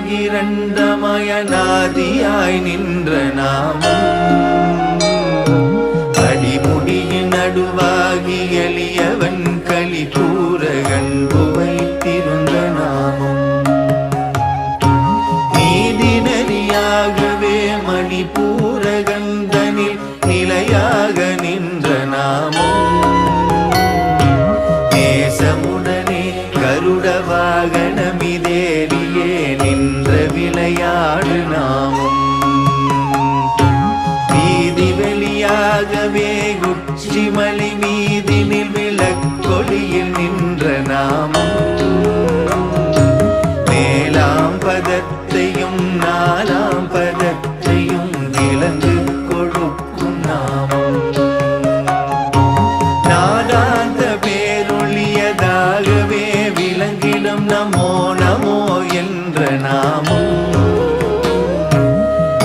அகிலண்டமயனாதியாய் நின்ற நாமம் அடிமுடியின் நடுவாகி எளியவன் களி கூற கண்டு வைத்திருந்த நாமம் நீதிநெறியாகவே மணிபூரகந்தனில் நிலையாக நின்ற நாமம் நேசமுடனே கருட வாகனமிதேறியே நின்ற விளையாடு நாமம் வீதி வெளியாகவே உச்சிமலை மீதினில் விளக்கொளியில் நின்ற நாமம் மேலாம் பதத்தையும் நாலாம் பதத்தையும் விளங்கு கொடுக்கும் நாமம் நாதாந்த பேரொழியதாகவே விளங்கிடும் நமோ நமோ என்ற நாமம்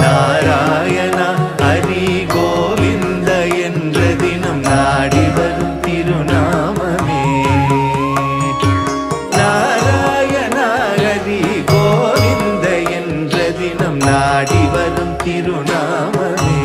நாராயண ஹரி கோவிந்த என்ற தினம் நாடி வரும் திருநாமமே நாராயண ஹரி கோவிந்த என்ற தினம் நாடி வரும் திருநாமமே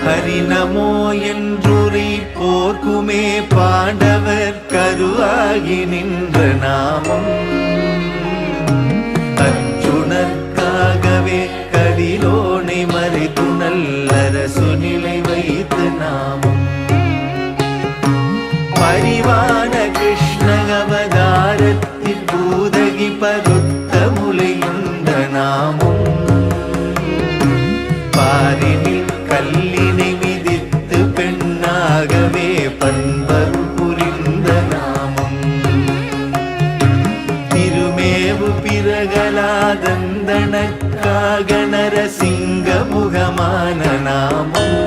ஹரி நமோ என்றுரை போர்க்குமே பாண்டவர் கருவாகி நின்ற நாமம் அர்ஜுனர்க்காகவே கதிரோனை மறைத்து நல்லரசு நிலை வைத்த நாமம் பரிவான கிருஷ்ண அவதாரத்தில் பூதகி பருத்த முலையுண்ட நாமம் பாரினில் கல்லினை மிதித்து பெண்ணாகவே பண்பருள் புரிந்த நாமம் திருமேவு பிரகலாதந்தனக்காக நரசிங்க முகமான நாமம்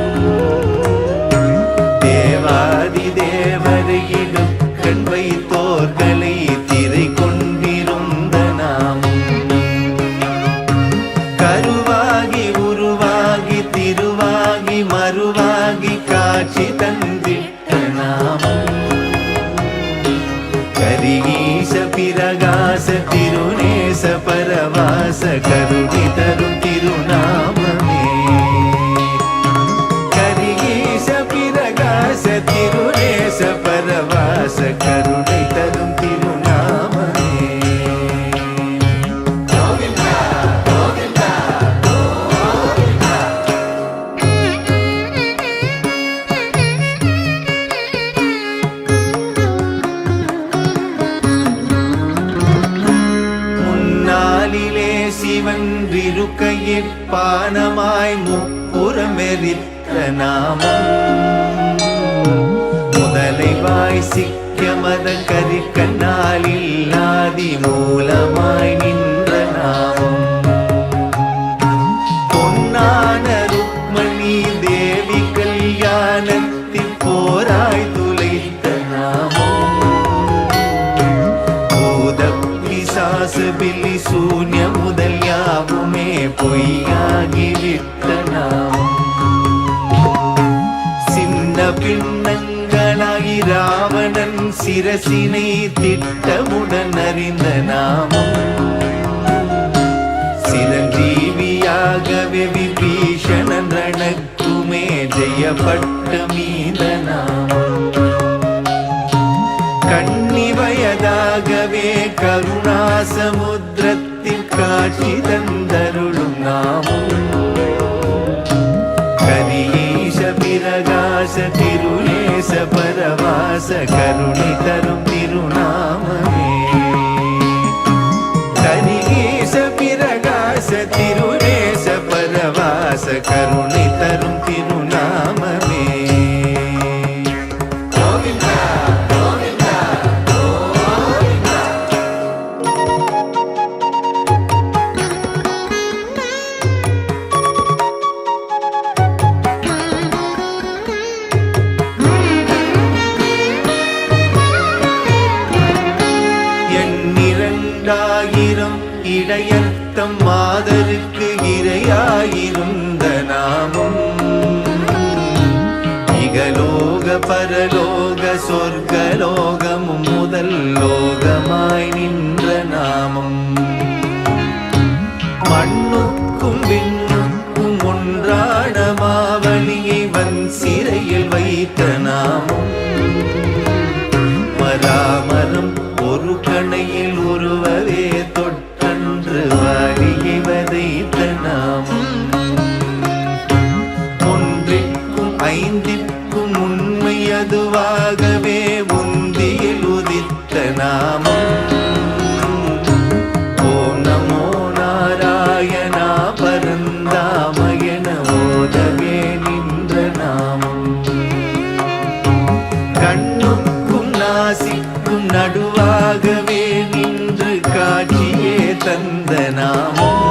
தேவாதி தேவரை இடுக்கண் வைத்தோர்களை திரை கொண்டிருந்த நாமம் கருவாகி உருவாகி திருவாகி மறுவாகி காட்சி தந்திட்ட நாமம் கரிகீச பிரகாச திருநேச பரவாச கருணி தரும் திருநாமமே கரிகீச பிரகாச திருநேச பரவாச கருணை தரும் திருநாமமே சிவன்றிருக்கையிற் பானமாய் முப்புறமெரித்த நாமம் முதலை வாய் சிக்க மத கரிக்கண்ணால் இல்லாதி மூலமாய் நின்ற நாமம் பொன்னான ருக்மணி தேவி கல்யாணத்தில் போராய் துளைத்த நாமம் பூத பிசாசு பில்லி சூன்ய முதல் யாவுமே பொய்யாகிவிட்ட நாமம் சின்ன பின்னங்களாகி ராவணன் சிரசினை திட்டமுடன் அறிந்த நாமம் சிரஞ்சீவியாகவே விபீஷணன் ரணக்குமே ஜெயப்பட்ட மீத நாமம் கண்ணி வயதாகவே கருணாசமுத்திரத்தில் காட்சி தந்தருளும் நாமம் கரியீச பிரகாச திருநேச பரவாச கருணை தரும் திருநாமமே கரியீச பிரகாச திருநேச பரவாச கருணை தரும் திருநாமமே தம் மாதருக்கு இரையாயிருந்த நாமம் இகலோக பரலோக சொர்க்கலோகமும் முதல் லோகமாய் நின்ற நாமம் மண்ணுக்கும் விண்ணுக்கும் ஒன்றான மாவலியை வன் சிறையில் வைத்த நாமம் மராமரம் ஒரு கணையில் ஒருவரே தொட்டன்று வாலியை வதைத்த நாமம் ஒன்றிற்கும் ஐந்திற்கும் உண்மை அதுவாகவே உந்தியில் உதித்த நாமம் ஓம் நமோ நாராயணா பரந்தாமயன ஓதவே நின்ற நாமம் கண்ணுக்கும் நாசிக்கும் நடுவாகவே நின்று காட்சியே தந்த நாமம்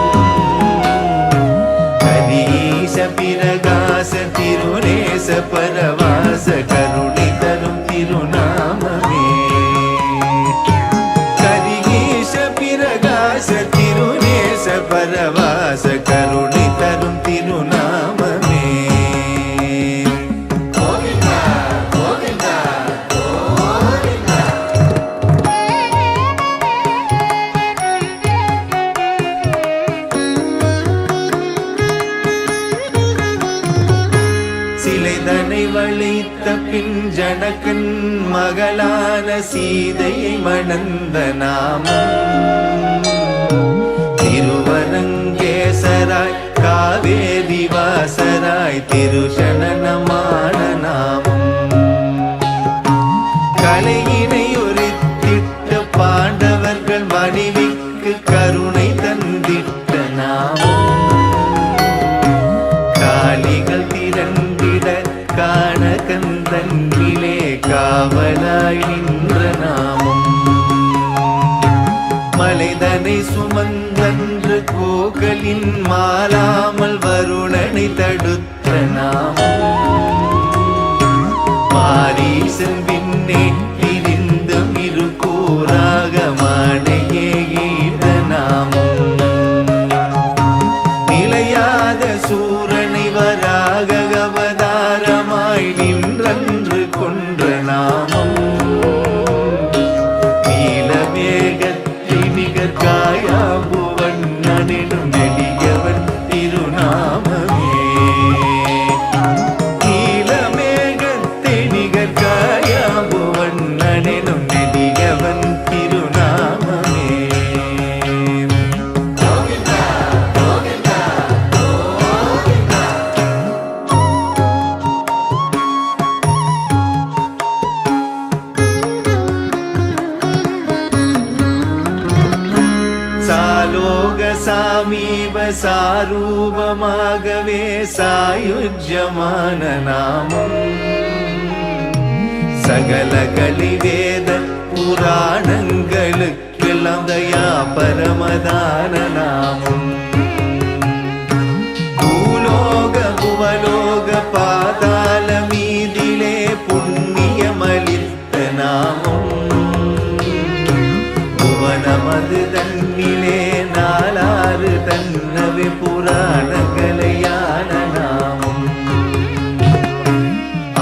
கரீச பிரகாச திருநேச பரவாச கருணை தரும் திருநாமமே கரீச பிரகாச திருநேச பரவாச கருணை தரும் திருநாமமே சிலைதனை வளைத்த பின் ஜனகன் மகளான சீதையை மணந்த நாமம் திருவரங்கேசராய் காவேரி வாசராய் திருஷனனமான நாமம் கலையினை ஒருத்திட்ட பாண்டவர்கள் மனைவிக்கு கருணை தந்திட்ட நாமம் காளிகள் திரண்டிட காணகந்தன்னிலே காவலாய் நின்ற நாமம் மலைதனை சுமந்தன்று கோகலின் மாலாமல் வருணனை தடுத்த நாமம் மாரீசன் பின்னே பிரிந்தும் இரு கூறாக மானையே ஈட்ட நாமம் நிலையாத சூரனை வராக அவதாரமாய் நின்றன்று கொன்ற நாமம் நீலமேகத்தை நிகர் காயாபுவன் நனிடும் நெடியவன் திருநாமமே நீலமேகத்தை நிகர் காயாபுவன் நனிடும் நெடியவன் திருநாமமே சாலோக சாமீப சாரூபமாகவே சாயுஜ்யமான நாமம் சகல கலிவேத புராணங்களுக்கெல்லாம் தயா பரமதான நாமம் பூலோக புவலோக பாதாள மீதிலே புண்ணியமளித்த நாமம் புவனமது தன்னிலே நாலாறு தன்னவே புராணங்களையான நாமம்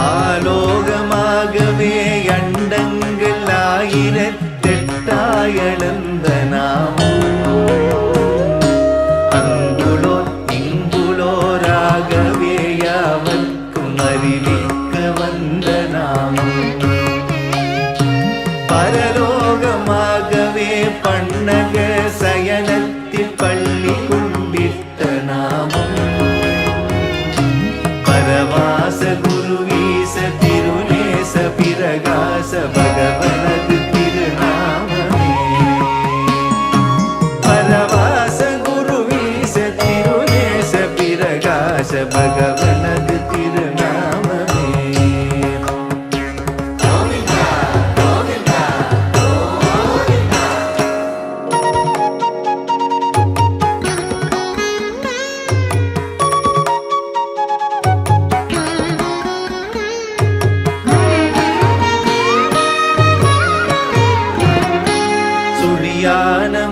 ஆலோகமாகவே அண்டங்கள் ஆயிரத்தெட்டாயளந்த நாமம் அங்குளோ இங்குளோராகவே யாவர்க்கும் அறிவிக்க வந்த நாமம் பரலோகமாகவே பன்னக சயனத்தில் பள்ளி கொண்டிட்ட நாமம் பரவாச குருவீச திருநேச பிரகாச பகவனது திருநாமமே பரவாச குருவீச திருநேச பிரகாச பகவனது திருநாமமே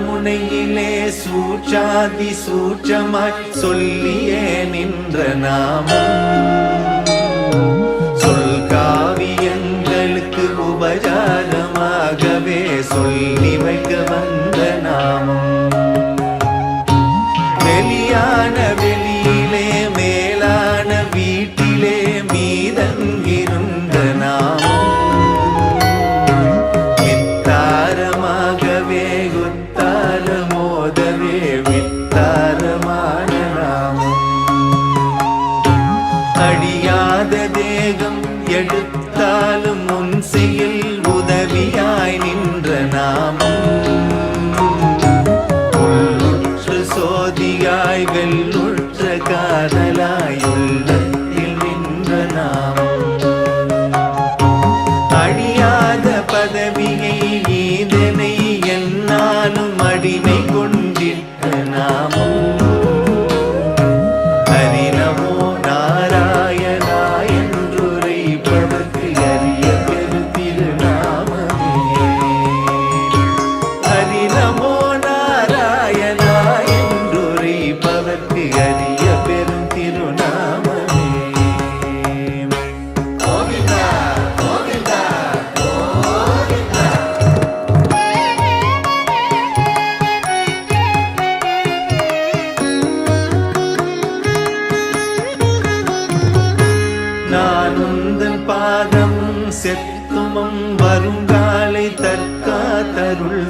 முனையிலே சூட்சாம அதிசூட்சமாய் சொல்லியே நின்ற நாமம் சொல் காவியங்களுக்கு உபசாரமாகவே சொல்லி வைக்க வந்த நாமம் வெளியான வெளியிலே மேலான வீட்டிலே மீதங்கிருந்த நாமம் வித்தாரமாகவே குத்தார மோதவே வித்தாரமான நாமம் அடியாத தேகம் எடுத்தாலும் முன் செயல் உதவியாய் நின்ற நாமம் சோதியாய் வெல்லுற்ற காதலாய் உள்ளத்தில் நின்ற நாமம் அழியாத பதவியை ஈதனை என்னாலும் அடிமை கொண்டிட்ட நாமம் ஹரிநமோ நாராயணா என்றுரைப்பவர்க்கு அரிய பெரு திருநாமமே ஹரிநமோ நாராயணா என்றுரைப்பவர்க்கு அரிய பெரும் திருநாமமே கோவிந்தா கோவிந்தா கோவிந்தா நான் உந்தன் பாதம் செத்துமம் வருங்காலை தற்காத்தருள்